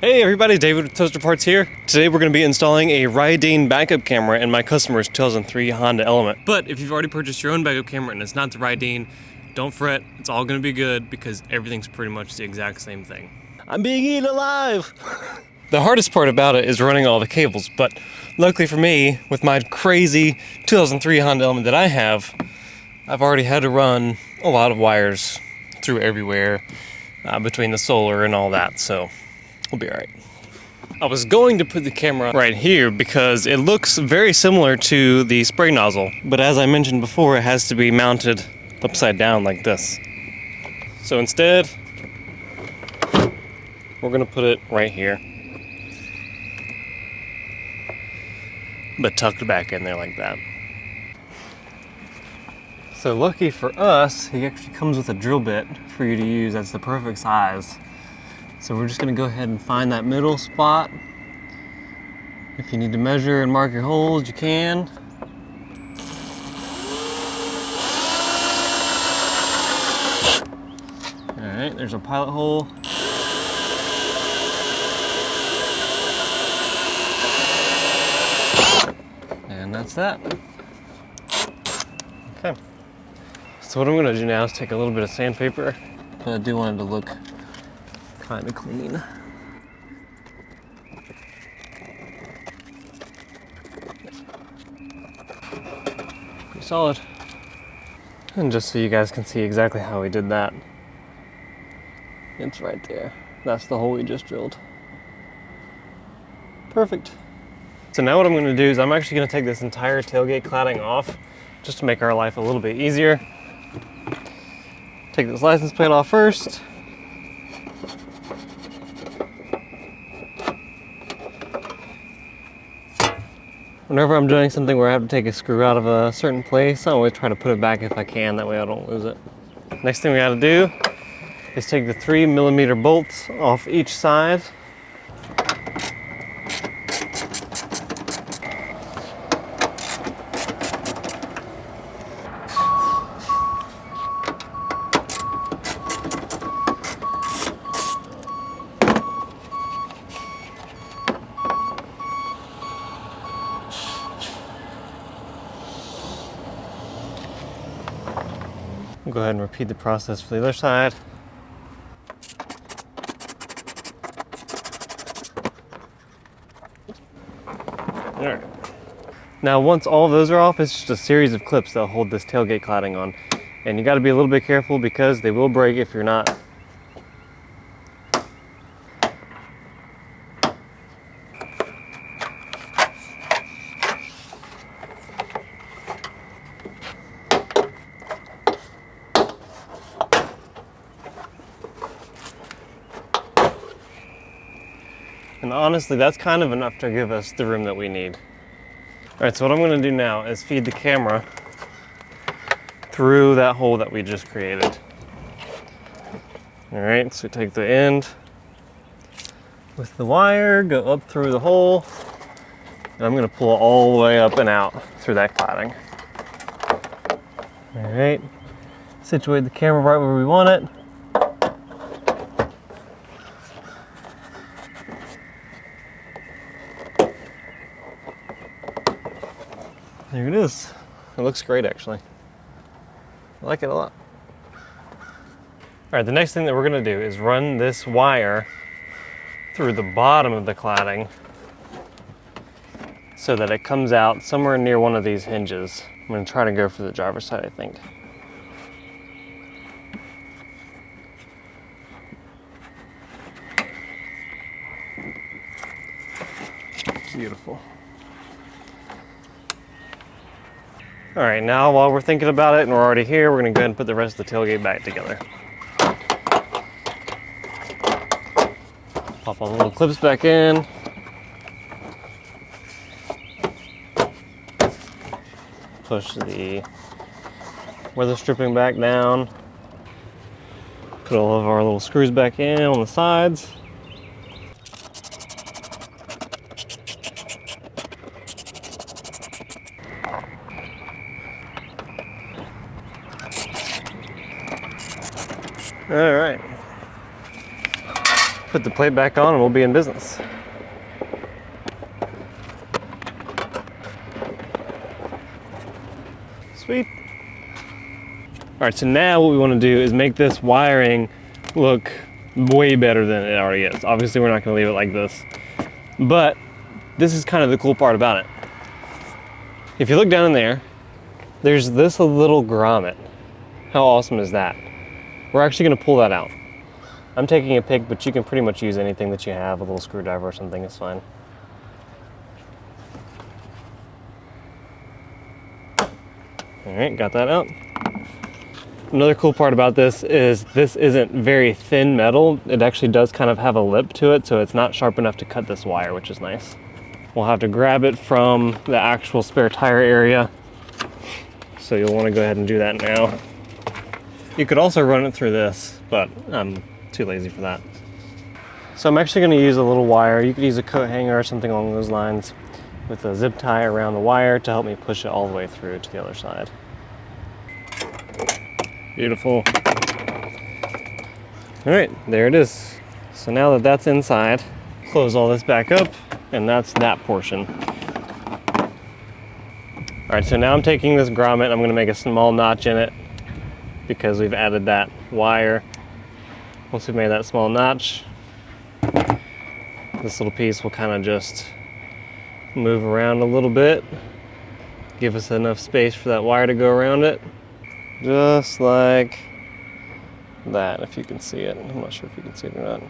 Hey everybody, David with Toaster Parts here. Today we're going to be installing a Rydane backup camera in my customer's 2003 Honda Element. But if you've already purchased your own backup camera and it's not the Rydane, don't fret, it's all going to be good because everything's pretty much the exact same thing. I'm being eaten alive! The hardest part about it is running all the cables, but luckily for me, with my crazy 2003 Honda Element that I have, I've already had to run a lot of wires through everywhere between the solar and all that, so we'll be all right. I was going to put the camera right here because it looks very similar to the spray nozzle, but as I mentioned before, it has to be mounted upside down like this. So instead, we're gonna put it right here, but tucked back in there like that. So lucky for us, he actually comes with a drill bit for you to use that's the perfect size. So we're just gonna go ahead and find that middle spot. If you need to measure and mark your holes, you can. All right, there's our pilot hole. And that's that. Okay. So what I'm gonna do now is take a little bit of sandpaper, but I do want it to look kind of clean. Pretty solid. And just so you guys can see exactly how we did that, it's right there. That's the hole we just drilled. Perfect. So now what I'm going to do is I'm actually going to take this entire tailgate cladding off just to make our life a little bit easier. Take this license plate off first. Whenever I'm doing something where I have to take a screw out of a certain place, I always try to put it back if I can, that way I don't lose it. Next thing we gotta do is take the 3mm bolts off each side. Go ahead and repeat the process for the other side. All right. Now once all of those are off, it's just a series of clips that'll hold this tailgate cladding on. And you gotta be a little bit careful because they will break if you're not. And honestly, that's kind of enough to give us the room that we need. All right, so what I'm gonna do now is feed the camera through that hole that we just created. All right, so take the end with the wire, go up through the hole, and I'm gonna pull all the way up and out through that cladding. All right, situate the camera right where we want it. There it is. It looks great, actually. I like it a lot. All right, the next thing that we're gonna do is run this wire through the bottom of the cladding so that it comes out somewhere near one of these hinges. I'm gonna try to go for the driver's side, I think. Beautiful. All right, now while we're thinking about it and we're already here, we're gonna go ahead and put the rest of the tailgate back together. Pop all the little clips back in. Push the weather stripping back down. Put all of our little screws back in on the sides. All right. Put the plate back on and we'll be in business. Sweet. All right, so now what we want to do is make this wiring look way better than it already is. Obviously, we're not going to leave it like this, but this is kind of the cool part about it. If you look down in there, there's this little grommet. How awesome is that? We're actually going to pull that out. I'm taking a pick, but you can pretty much use anything that you have. A little screwdriver or something is fine. All right, got that out. Another cool part about this isn't very thin metal. It actually does kind of have a lip to it, so it's not sharp enough to cut this wire, which is nice. We'll have to grab it from the actual spare tire area. So you'll want to go ahead and do that now. You could also run it through this, but I'm too lazy for that. So I'm actually going to use a little wire. You could use a coat hanger or something along those lines with a zip tie around the wire to help me push it all the way through to the other side. Beautiful. All right, there it is. So now that that's inside, close all this back up, and that's that portion. All right, so now I'm taking this grommet, I'm gonna make a small notch in it because we've added that wire. Once we've made that small notch, this little piece will kind of just move around a little bit, give us enough space for that wire to go around it. Just like that, if you can see it. I'm not sure if you can see it or not.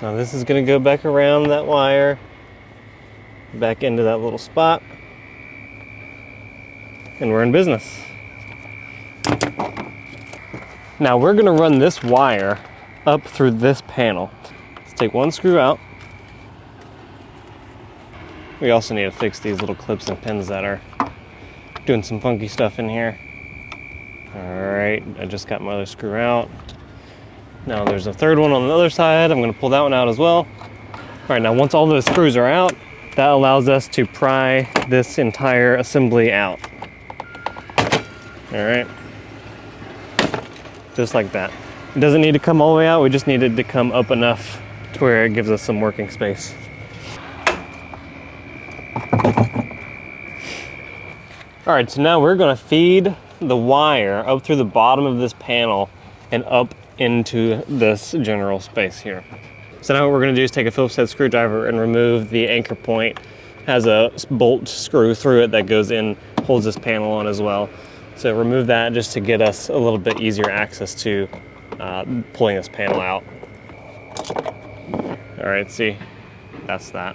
Now this is going to go back around that wire, back into that little spot, and we're in business. Now we're going to run this wire up through this panel. Let's take one screw out. We also need to fix these little clips and pins that are doing some funky stuff in here. All right, I just got my other screw out. Now there's a third one on the other side. I'm gonna pull that one out as well. All right, now once all those screws are out, that allows us to pry this entire assembly out. All right, just like that. It doesn't need to come all the way out, we just need it to come up enough to where it gives us some working space. All right, so now we're gonna feed the wire up through the bottom of this panel and up into this general space here. So now what we're gonna do is take a Phillips head screwdriver and remove the anchor point. It has a bolt screw through it that goes in, holds this panel on as well. So remove that just to get us a little bit easier access to pulling this panel out. All right, see, that's that.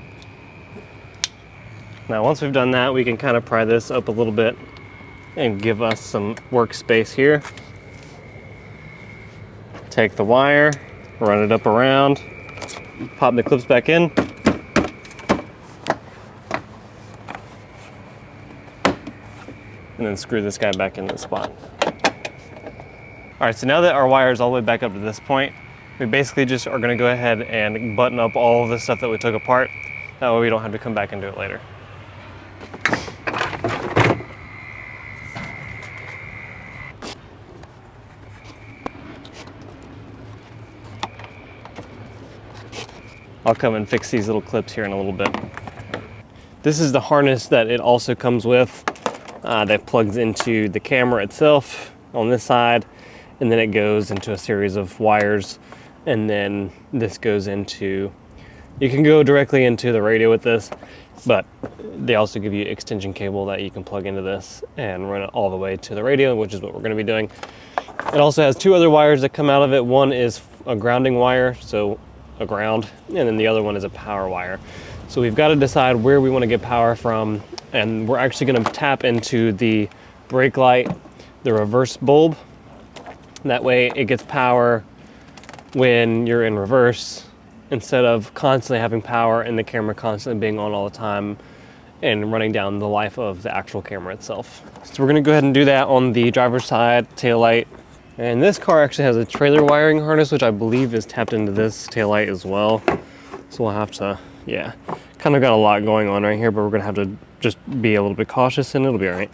Now once we've done that, we can kind of pry this up a little bit and give us some workspace here. Take the wire, run it up around, pop the clips back in. And then screw this guy back into the spot. All right, so now that our wire is all the way back up to this point, we basically just are gonna go ahead and button up all of the stuff that we took apart. That way we don't have to come back and do it later. I'll come and fix these little clips here in a little bit. This is the harness that it also comes with that plugs into the camera itself on this side, and then it goes into a series of wires, and then this goes into, you can go directly into the radio with this, but they also give you extension cable that you can plug into this and run it all the way to the radio, which is what we're going to be doing. It also has two other wires that come out of it. One is a grounding wire, so a ground, and then the other one is a power wire. So we've got to decide where we want to get power from, and we're actually going to tap into the brake light, the reverse bulb. That way it gets power when you're in reverse, instead of constantly having power and the camera constantly being on all the time and running down the life of the actual camera itself. So we're going to go ahead and do that on the driver's side tail light. And this car actually has a trailer wiring harness, which I believe is tapped into this taillight as well. So we'll have to, yeah, kind of got a lot going on right here, but we're gonna have to just be a little bit cautious and it'll be all right.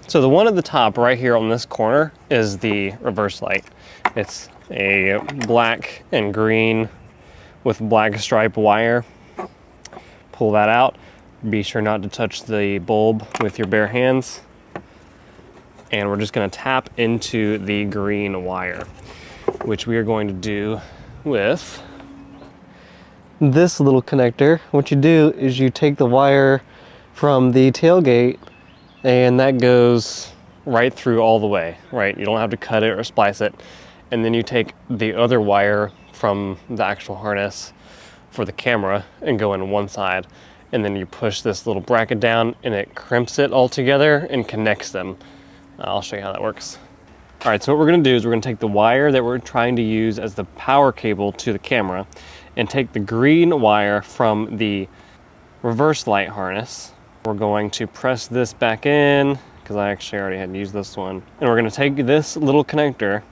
So the one at the top right here on this corner is the reverse light. It's a black and green with black stripe wire. Pull that out. Be sure not to touch the bulb with your bare hands. And we're just going to tap into the green wire, which we are going to do with this little connector. What you do is you take the wire from the tailgate and that goes right through all the way, right? You don't have to cut it or splice it. And then you take the other wire from the actual harness for the camera and go in one side. And then you push this little bracket down and it crimps it all together and connects them. I'll show you how that works. All right, so what we're gonna do is we're gonna take the wire that we're trying to use as the power cable to the camera and take the green wire from the reverse light harness. We're going to press this back in because I actually already had used this one. And we're gonna take this little connector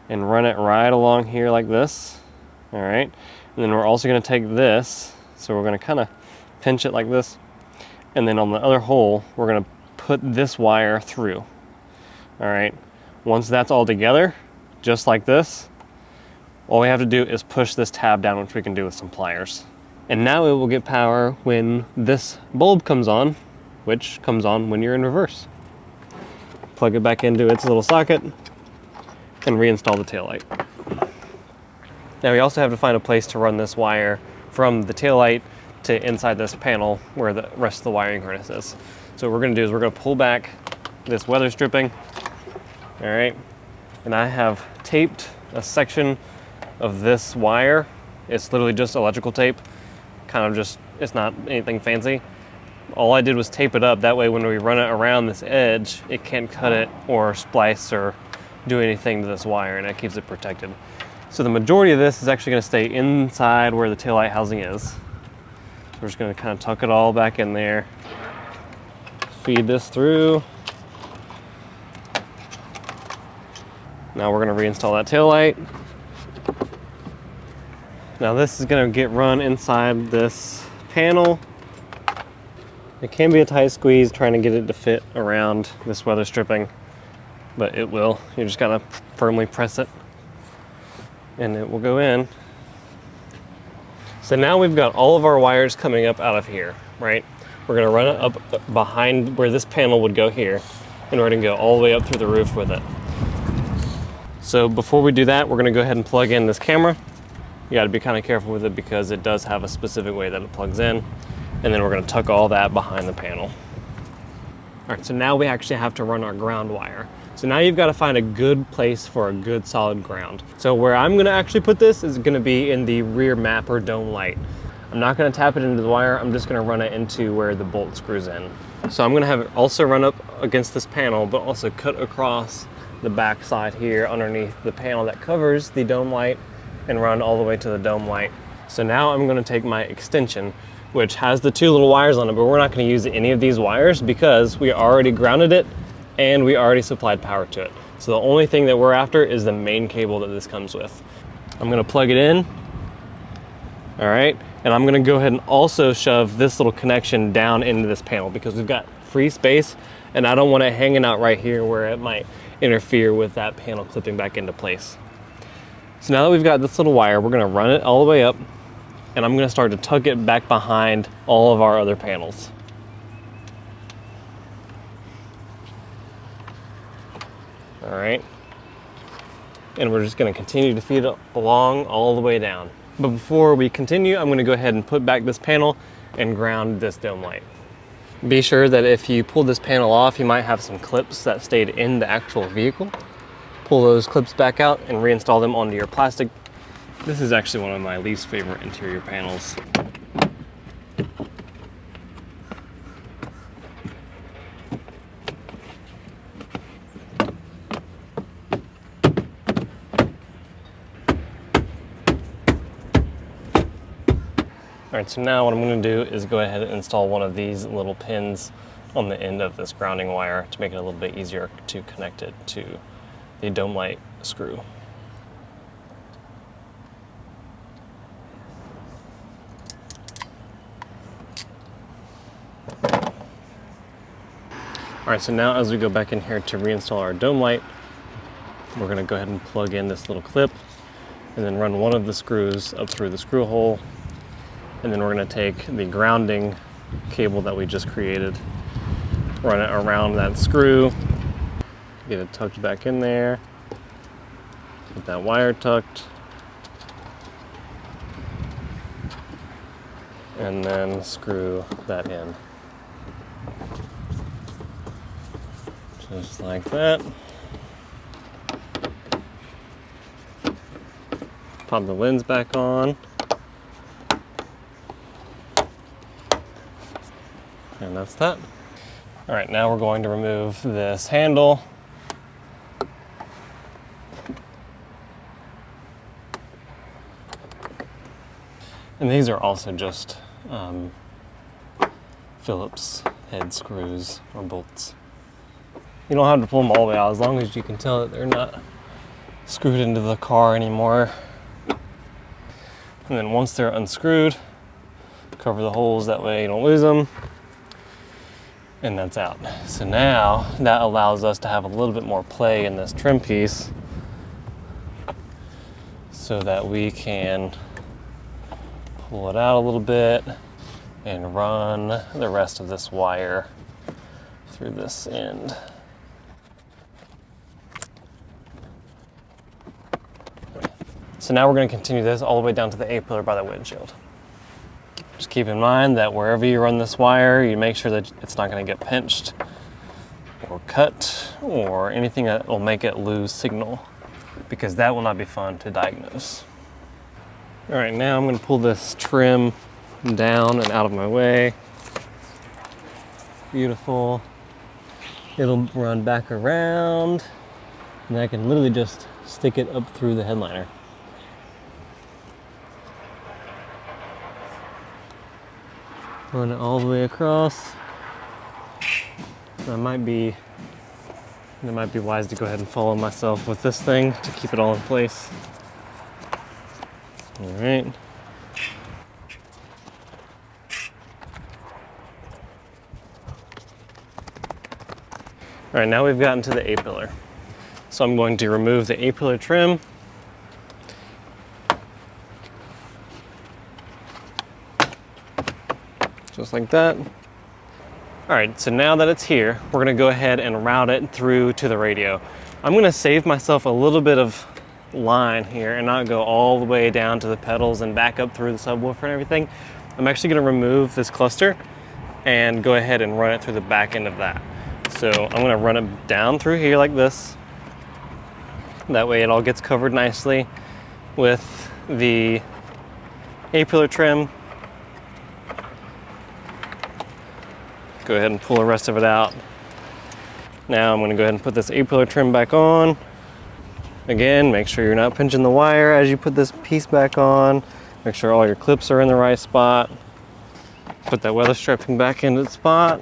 and run it right along here like this. All right, and then we're also gonna take this, so we're gonna kind of pinch it like this. And then on the other hole, we're gonna put this wire through. All right, once that's all together, just like this, all we have to do is push this tab down, which we can do with some pliers. And now it will get power when this bulb comes on, which comes on when you're in reverse. Plug it back into its little socket and reinstall the taillight. Now we also have to find a place to run this wire from the taillight to inside this panel where the rest of the wiring harness is. So what we're gonna do is we're gonna pull back this weather stripping. All right, and I have taped a section of this wire. It's literally just electrical tape, kind of just, it's not anything fancy. All I did was tape it up, that way when we run it around this edge, it can't cut it or splice or do anything to this wire, and it keeps it protected. So the majority of this is actually gonna stay inside where the taillight housing is. So we're just gonna kind of tuck it all back in there. Feed this through. Now we're gonna reinstall that taillight. Now this is gonna get run inside this panel. It can be a tight squeeze trying to get it to fit around this weather stripping, but it will. You just gotta firmly press it and it will go in. So now we've got all of our wires coming up out of here, right? We're gonna run it up behind where this panel would go here, and we're gonna go all the way up through the roof with it. So before we do that, we're gonna go ahead and plug in this camera. You gotta be kind of careful with it because it does have a specific way that it plugs in. And then we're gonna tuck all that behind the panel. All right, so now we actually have to run our ground wire. So now you've gotta find a good place for a good solid ground. So where I'm gonna actually put this is gonna be in the rear map or dome light. I'm not gonna tap it into the wire, I'm just gonna run it into where the bolt screws in. So I'm gonna have it also run up against this panel, but also cut across the back side here underneath the panel that covers the dome light and run all the way to the dome light. So now I'm gonna take my extension, which has the two little wires on it, but we're not gonna use any of these wires because we already grounded it and we already supplied power to it. So the only thing that we're after is the main cable that this comes with. I'm gonna plug it in, all right? And I'm gonna go ahead and also shove this little connection down into this panel because we've got free space and I don't want it hanging out right here where it might interfere with that panel clipping back into place. So now that we've got this little wire, we're gonna run it all the way up and I'm gonna start to tuck it back behind all of our other panels. All right. And we're just gonna continue to feed it along all the way down. But before we continue, I'm gonna go ahead and put back this panel and ground this dome light. Be sure that if you pull this panel off, you might have some clips that stayed in the actual vehicle. Pull those clips back out and reinstall them onto your plastic. This is actually one of my least favorite interior panels. All right, so now what I'm gonna do is go ahead and install one of these little pins on the end of this grounding wire to make it a little bit easier to connect it to the dome light screw. All right, so now as we go back in here to reinstall our dome light, we're gonna go ahead and plug in this little clip and then run one of the screws up through the screw hole. And then we're gonna take the grounding cable that we just created, run it around that screw, get it tucked back in there, get that wire tucked, and then screw that in. Just like that. Pop the lens back on. And that's that. All right, now we're going to remove this handle. And these are also just Phillips head screws or bolts. You don't have to pull them all the way out as long as you can tell that they're not screwed into the car anymore. And then once they're unscrewed, cover the holes, that way you don't lose them. And that's out. So now that allows us to have a little bit more play in this trim piece so that we can pull it out a little bit and run the rest of this wire through this end. So now we're going to continue this all the way down to the A-pillar by the windshield. Just keep in mind that wherever you run this wire, you make sure that it's not going to get pinched or cut or anything that will make it lose signal, because that will not be fun to diagnose. All right, now I'm going to pull this trim down and out of my way. Beautiful. It'll run back around, and I can literally just stick it up through the headliner. Run it all the way across. It might be wise to go ahead and follow myself with this thing to keep it all in place. All right. All right, now we've gotten to the A-pillar. So I'm going to remove the A-pillar trim. Just like that. All right, so now that it's here, we're gonna go ahead and route it through to the radio. I'm gonna save myself a little bit of line here and not go all the way down to the pedals and back up through the subwoofer and everything. I'm actually gonna remove this cluster and go ahead and run it through the back end of that. So I'm gonna run it down through here like this. That way it all gets covered nicely with the A-pillar trim. Go ahead and pull the rest of it out. Now I'm going to go ahead and put this A-pillar trim back on. Again, make sure you're not pinching the wire as you put this piece back on. Make sure all your clips are in the right spot. Put that weather striping back into its spot.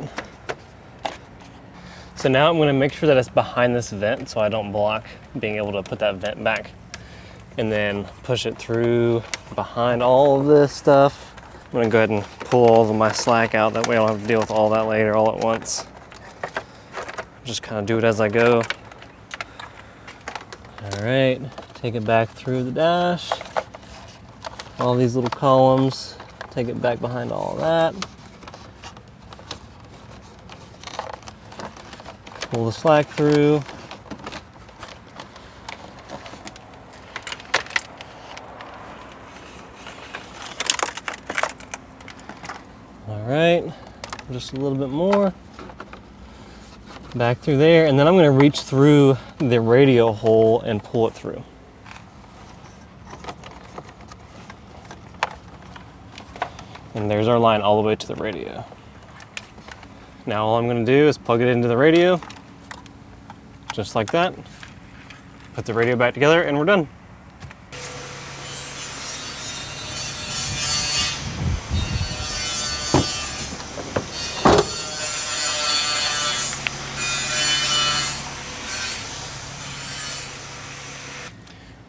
So now I'm going to make sure that it's behind this vent so I don't block being able to put that vent back. And then push it through behind all of this stuff. I'm gonna go ahead and pull all of my slack out, that way I don't have to deal with all that later all at once. Just kind of do it as I go. All right, take it back through the dash. All these little columns, take it back behind all of that. Pull the slack through. All right, just a little bit more. Back through there, and then I'm going to reach through the radio hole and pull it through. And there's our line all the way to the radio. Now all I'm going to do is plug it into the radio, just like that. Put the radio back together and we're done.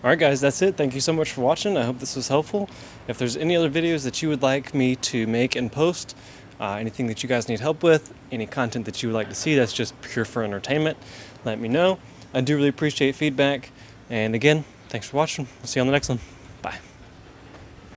Alright guys, that's it. Thank you so much for watching. I hope this was helpful. If there's any other videos that you would like me to make and post, anything that you guys need help with, any content that you would like to see that's just pure for entertainment, let me know. I do really appreciate feedback. And again, thanks for watching. We'll see you on the next one.